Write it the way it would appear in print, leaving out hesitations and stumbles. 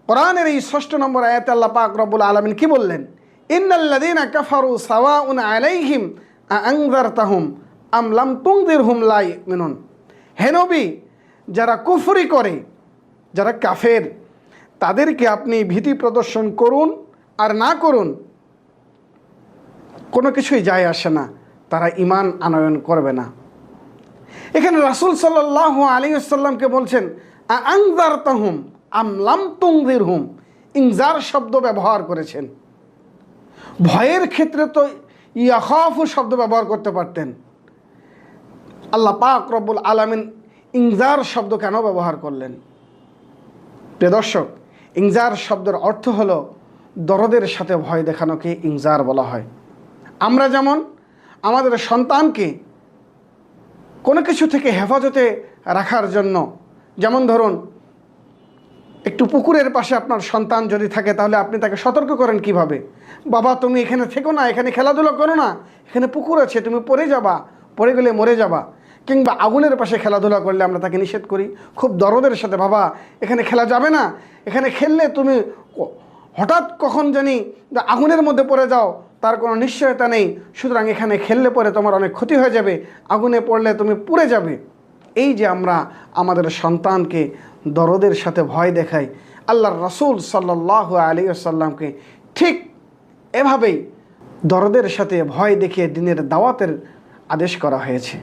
কোরআনের এই ৬ষ্ঠ নম্বর আয়াতে আল্লাহ পাক রব্বুল আলামিন কি বললেন? ইন্নাল্লাযীনা কাফারু সাওয়াউন আলাইহিম আনযারতাহুম আম লাম তুনযিরহুম লা ইউমিনুন। হে নবী, যারা কুফরি করে, যারা কাফের, তাদেরকে আপনি ভীতি প্রদর্শন করুন আর না করুন, কোনো কিছুই যায় আসে না, তারা ঈমান আনয়ন করবে না। এখানে রাসূল সাল্লাল্লাহু আলাইহি ওয়াসাল্লামকে বলছেন আনযারতাহুম আম লাম তুনযিরহুম, ইনজার শব্দ ব্যবহার করেছেন। ভয়ের ক্ষেত্রে তো ইয়াখাফু শব্দ ব্যবহার করতে পারতেন। আল্লাহ পাক রব্বুল আলামিন ইনজার শব্দ কেন ব্যবহার করলেন? প্রিয় দর্শক, ইনজার শব্দের অর্থ হলো দরদের সাথে ভয় দেখানোকে ইনজার বলা হয়। আমরা যেমন আমাদের সন্তানকে কোনো কিছু থেকে হেফাজতে রাখার জন্য, যেমন ধরুন একটু পুকুরের পাশে আপনার সন্তান যদি থাকে, তাহলে আপনি তাকে সতর্ক করেন কিভাবে? বাবা, তুমি এখানে থেকো না, এখানে খেলাধুলা করো না, এখানে পুকুর আছে, তুমি পড়ে যাবা, পড়ে গেলে মরে যাবা। কিংবা আগুনের পাশে খেলাধুলা করলে আমরা তাকে নিষেধ করি খুব দরদের সাথে, বাবা এখানে খেলা যাবে না, এখানে খেললে তুমি হঠাৎ কখন জানি আগুনের মধ্যে পড়ে যাও, তার কোনো নিশ্চয়তা নেই, সুতরাং এখানে খেললে পরে তোমার অনেক ক্ষতি হয়ে যাবে, আগুনে পড়লে তুমি পুড়ে যাবে। এই যে আমরা আমাদের সন্তানকে দরদের সাথে ভয় দেখাই, আল্লাহর রাসূল সাল্লাল্লাহু আলাইহি ওয়াসাল্লামকে ঠিক এভাবেই দরদের সাথে ভয় দেখিয়ে দ্বীনের দাওয়াতের আদেশ করা হয়েছে।